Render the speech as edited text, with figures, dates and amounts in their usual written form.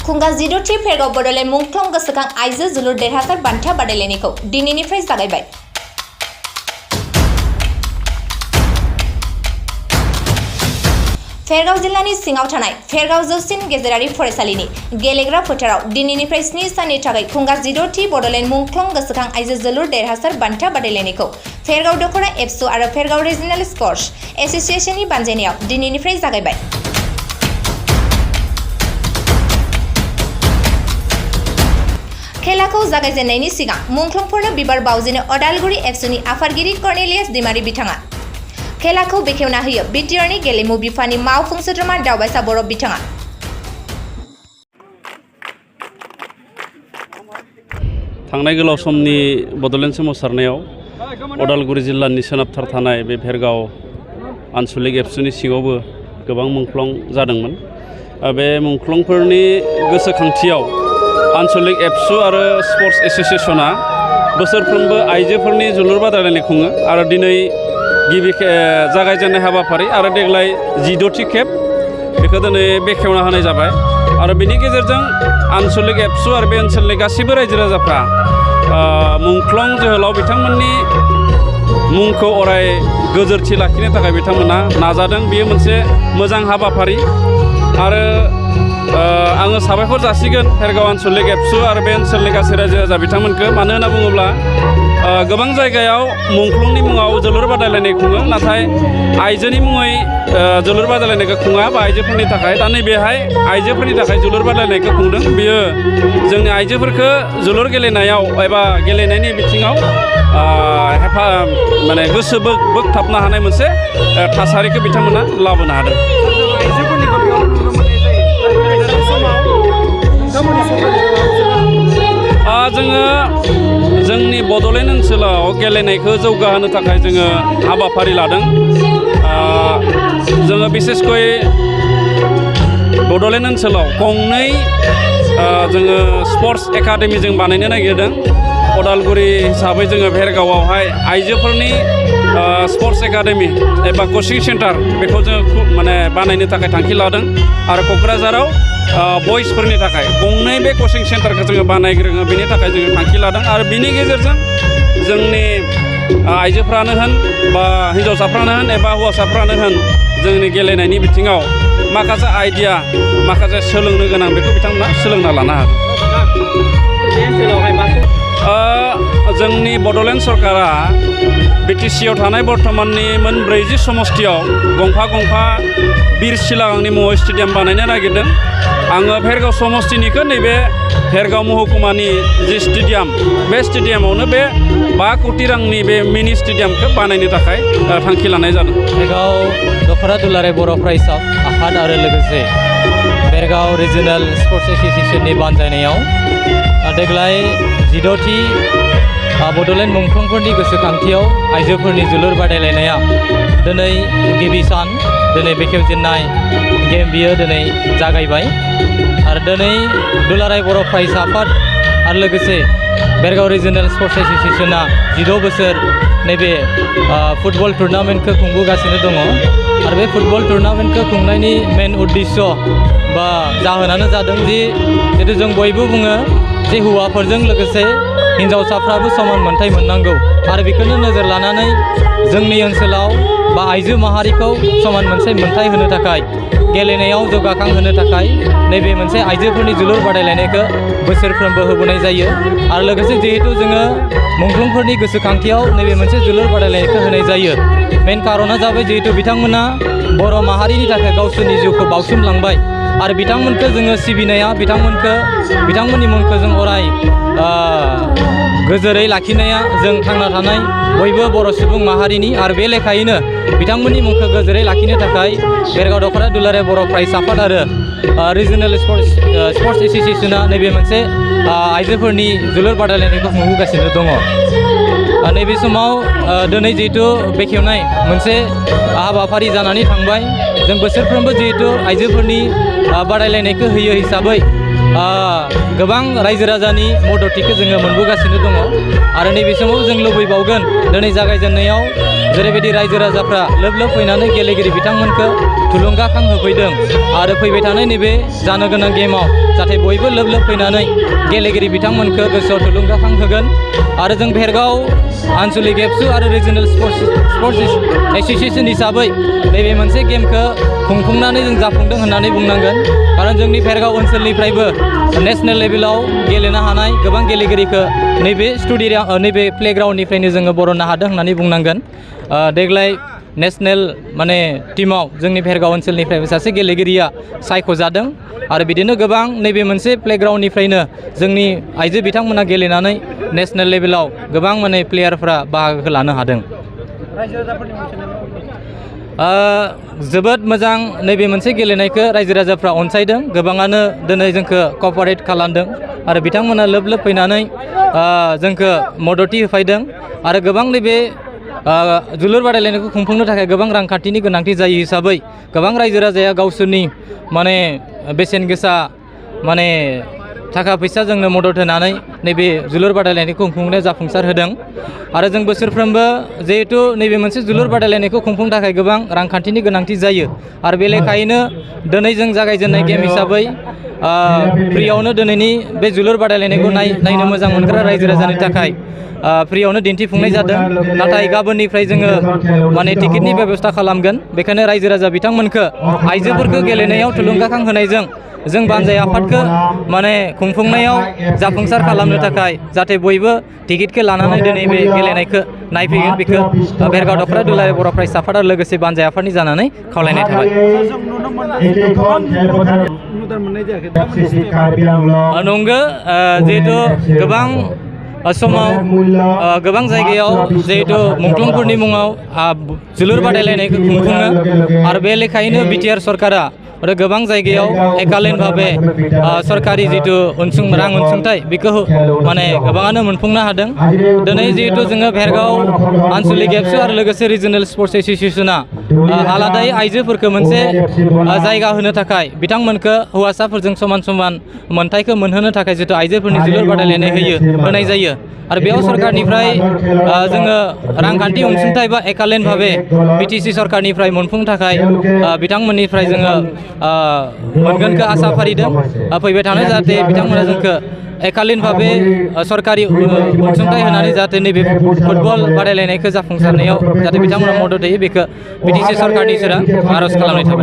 खुंगा जिद'थि फेरगाव बड'लेण्ड मुंख्लं गोसोखां आइजो जोलुर देरहासार बान्था बादायलायनायखौ दिनैनिफ्राय जागायबाय। फेरगाव जिल्लानि सिङाव थानाय फेरगाव जौसिन गेजेरारि फरायसालिनि गेलेग्रा फोथाराव दिनैनिफ्राय 7 साननि थाखाय खुंगा जिद'थि बड'लेण्ड मुंख्लं गोसोखां आइजो जोलुर देरहासार बान्था बादायलायनायखौ फेरगाव दख'रा एबसु आरो फेरगाव रिजनेल स्पर्ट्स एस'सिएशननि बानजायनायाव दिनैनिफ्राय जागायबाय। खेलाखौ जागायजेननायनि सिगां मुंख्लंफोरनो बिबार बावजेनो अदालगुरि एबसुनि आफादगिरि कर्नेलियास दैमारि बिथाङा खेलाखौ बेखेवना होयो बिटिआरनि गेलेमु बिफाननि मावफुं सोद्रोमा दावबायसा बर' बिथाङा। थांनाय गोलाव समनि बड'लेण्ड सोमावसारनायाव अदालगुरि जिल्लानि सोनाबथार थानाय बे भेरगाव आन्सलिक एबसुनि सिङावबो गोबां मुंख्लं जादोंमोन। बे मुंख्लंफोरनि गोसोखांथियाव आन्सलिक एबसु आरो स्पर्ट्स एस'सिएशना बोसोरफ्रोमबो आइजोफोरनि जोलुर बादायलायनाय खुङो आरो दिनै गिबि जागायजेननाय हाबाफारि आरो देग्लाय 16थि खेब बेखौ दिनै बेखेवना होनाय जाबाय आरो बेनि गेजेरजों आन्सलिक एबसु आरो बे ओनसोलनि गासैबो रायजो राजाफ्रा मुंख्लं जोहोलाव बिथांमोननि मुंखौ अराय गोजोरथि लाखिनो थाखाय बिथांमोना नाजादों। बेयो मोनसे मोजां हाबाफारि आरो आङो साबायखर जासिगोन फेरगाव आन्सलिक एबसु आरो बे ओनसोलनि गासै रायजो राजा बिथांमोनखौ। मानो होनना बुङोब्ला गोबां जायगायाव मुंख्लंनि मुङाव जोलुर बादायलायनाय खुङो, नाथाय आइजोनि मुङै जोलुर बादायलायनायखौ खुङा बा आइजोफोरनि थाखाय। दा नैबेहाय आइजोफोरनि थाखाय जोलुर बादायलायनायखौ खुंदों। बेयो जोंनि आइजोफोरखौ जोलुर गेलेनायाव एबा गेलेनायनि बिथिङाव माने गोसो बोगथाबनो हानाय मोनसे थासारिखौ बिथांमोना लाबोनो हादों। जोङो जोंनि बड'लेण्ड ओनसोलाव गेलेनायखौ जौगाहोनो थाखाय जोङो हाबाफारि लादों। जोङो बिसेसकय बड'लेण्ड ओनसोलाव गंनै जोङो स्पर्ट्स एकाडेमि जों बानायनो नागिरदों। अदालगुरि हिसाबै जोङो भेरगावआवहाय आइजोफोरनि स्पर्ट्स एकाडेमि एबा कचिं सेन्टार बेखौ जोङो माने बानायनो थाखाय थांखि लादों आरो क'क्राझाराव बयसफोरनि थाखाय गंनै बे कचिं सेन्टारखौ जोङो बानायग्रोङो, बेनि थाखाय जोङो थांखि लादों आरो बिनि गेजेरजों जोंनि आइजोफ्रानो होन बा हिन्जावसाफ्रानो होन एबा हौवासाफ्रानो होन जोंनि गेलेनायनि बिथिङाव माखासे आइडिया माखासे सोलोंनो गोनां बेखौ बिथांमोना सोलोंना लानो हागोन। जोंनि बड'लेण्ड सरकारा बिटिसिआव थानाय बर्थमाननि मोन 40 समस्तियाव गंफा बिर सिलागांनि मुङाव स्टेडियाम बानायनो नागिरदों। आङो भेरगाव समस्तिनिखौ नैबे भेरगाव महकुमानि जि स्टेडियाम बे स्टेडियामावनो बे 5 कोटि रांनि बे मिनि स्टेडियामखौ बानायनो थाखाय थांखि लानाय जादों। भेरगाव दख'रा दुलाराय बर' फरायसा आफाद आरो लोगोसे भेरगाव रिजनेल स्पर्ट्स एस'सिएशननि बानजायनायाव देग्लाय 16थि बड'लेण्ड मुंख्लंफोरनि गोसोखांथियाव आइजोफोरनि जोलुर बादायलायनाया दिनै गिबि सान, दिनै बेखेवजेननाय गेम बियो दिनै जागायबाय आरो दिनै दुलाराय बर' फरायसा आफाद आरो लोगोसे भेरगाव रिजनेल स्पर्ट्स एस'सिएशना 16 बोसोर नैबे फुटबल टुर्नामेन्टखौ खुंबोगासिनो दङ आरो बे फुटबल टुर्नामेन्टखौ खुंनायनि मेन उद्देश्य बा जाहोनानो जादों जिहेतु जों बयबो बुङो जे हौवाफोरजों लोगोसे हिन्जावसाफ्राबो समान मोनथाय मोननांगौ आरो बेखौनो नोजोर लानानै जोंनि ओनसोलाव बा आइजो माहारिखौ समान मोनथाय होनो थाखाय गेलेनायाव जौगाखांहोनो थाखाय नैबे मोनसे आइजोफोरनि जोलुर बादायलायनायखौ बोसोरफ्रोमबो होबोनाय जायो आरो लोगोसे जिहेतु जोङो मुंख्लंफोरनि गोसोखांथियाव नैबे मोनसे जोलुर बादायलायनायखौ होनाय जायो। मेन कारना जाबाय जिहेतु बिथांमोना बर' माहारिनि थाखाय गावसोरनि जिउखौ बावसोमलांबाय आरो बिथांमोनखौ जोङो सिबिनाया बिथांमोननि मुंखौ जों अराय गोजोरै लाखिनाया जों थांना थानाय बयबो बर' सुबुं माहारिनि आरो बे लेखायैनो बिथांमोननि मुंखौ गोजोरै लाखिनो थाखाय भेरगाव दख'रा दुलाराय बर' फरायसा आफाद आरो रिजनेल स्पर्ट्स एस'सिएशना नैबे मोनसे आइजोफोरनि जोलुर बादायलायनायखौ खुंबोगासिनो दङ। नैबे समाव दिनै जिहेतु बेखेवनाय मोनसे हाबाफारि जानानै थांबाय। जों बोसोरफ्रोमबो जिहेतु आइजोफोरनि बादायलायनायखौ होयो हिसाबै गोबां रायजो राजानि मददथिखौ जोङो मोनबोगासिनो दङ आरो नैबे समाव जों लुबैबावगोन दिनै जागायजेननायाव जेरैबायदि रायजो राजाफ्रा लोब लोब फैनानै गेलेगिरि बिथांमोनखौ थुलुंगाखां होफैदों आरो फैबाय थानाय नैबे जानो गोनां गेमाव जाहाथे बयबो लोब लोब फैनानै गेलेगिरि बिथांमोनखौ गोसोआव थुलुंगाखां होगोन आरो जों भेरगाव आनसलिक एबसु आरो रिजनेल स्पर्ट्स एसोसिएशन हिसाबै नैबे मोनसे गेमखौ खुंफुंनानै जों जाफुंदों होननानै बुंनांगोन खारन जोंनि भेरगाव ओनसोलनिफ्रायबो नेशनेल लेभेलाव गेलेनो हानाय गोबां गेलेगिरिखौ नैबे प्लेग्राउन्डनिफ्रायनो जोङो बरननो हादों होननानै बुंनांगोन देग्लाय नेशनेल माने टीमाव जोंनि भेरगाव ओनसोलनिफ्रायबो सासे गेलेगिरिया सायख'जादों आरो बिदिनो गोबां नैबे मोनसे प्लेग्राउन्डनिफ्रायनो जोंनि आइजो बिथांमोना गेलेनानै नेशनेल लेभेलाव गोबां माने प्लेयारफ्रा बाहागो लानो हादों जोबोद मोजां नैबे मोनसे गेलेनायखौ रायजो राजाफ्रा अनसायदों गोबाङानो दिनै जोंखौ कपारेट खालामदों आरो बिथांमोना लोब लोब फैनानै जोंखौ मददथि होफैदों आरो गोबां नैबे जोलुर बादायलायनायखौ खुंफुंनो थाखाय गोबां रांखान्थिनि गोनांथि जायो हिसाबै गोबां रायजो राजाया गावसोरनि माने बेसेन गोसा माने थाखा फैसा जोंनो मदद होनानै नैबे जोलुर बादायलायनायखौ खुंफुंनायाव जाफुंसार होदों आरो जों बोसोरफ्रोमबो जिहेतु नैबे मोनसे जोलुर बादायलायनायखौ खुंफुंनो थाखाय गोबां रांखान्थिनि गोनांथि जायो आरो बे लेखायैनो दिनै जों जागायजेननाय गेम हिसाबै फ्रियावनो दिनैनि बे जोलुर बादायलायनायखौ नायनो मोजां मोनग्रा रायजो राजानि थाखाय फ्रियावनो दिन्थिफुंनाय जादों नाथाय गाबोननिफ्राय जोङो माने टिकेटनि बेबस्था खालामगोन बेखायनो रायजो राजा बिथांमोनखौ आइजोफोरखौ गेलेनायाव थुलुंगाखां होनायजों जों बानजाय आफादखौ माने खुंफुंनायाव जाफुंसार खालामनो थाखाय जाहाथे बयबो टिकेटखौ लानानै दिनै बे गेलेनायखौ नायफैगोन बेखौ भेरगाव दख'रा दुलाराय बर' फरायसा आफाद आरो लोगोसे बानजाय आफादनि जानानै खावलायनाय थाबाय नंगौ जिहेतु गोबां समाव गोबां जायगायाव जिहेतु मुंख्लंफोरनि मुङाव जोलुर बादायलायनायखौ खुंफुङो आरो बे लेखायैनो बिटिआर सरकारा आरो गोबां जायगायाव एकालेन भाबे सरकारि जितु रां अनसुंथाइ बेखौ माने गोबाङानो मोनफुंनो हादों दिनै जिहेतु जोङो भेरगाव आनसलिक एबसु आरो लोगोसे रिजनेल स्पर्ट्स एसोसिएशना आलादायै आइजोफोरखौ मोनसे जायगा होनो थाखाय बिथांमोनखौ हौवासाफोरजों समान समान मोनथायखौ मोनहोनो थाखाय जितु आइजोफोरनि जोलुर बादायलायनाय होनाय जायो आरो बेयाव सरकारनिफ्राय जोङो रांखान्थि अनसुंथाइ बा एकालेन भाबे बिटिसि सरकारनिफ्राय मोनफुंनो थाखाय बिथांमोननिफ्राय जोङो मोनगोनखौ आसा फारिदों फैबाय थानाय जाहाथे बिथांमोना जोंखौ एकालीन भाबे सरकारि अनसुंथाइ होनानै जाहाथे नैबे फुटबल बादायलायनायखौ जाफुंसारनायाव जाहाथे बिथांमोना मदद होयो बेखौ बिटिसि सरकारनि सेराव आर'ज खालामनाय थाबाय।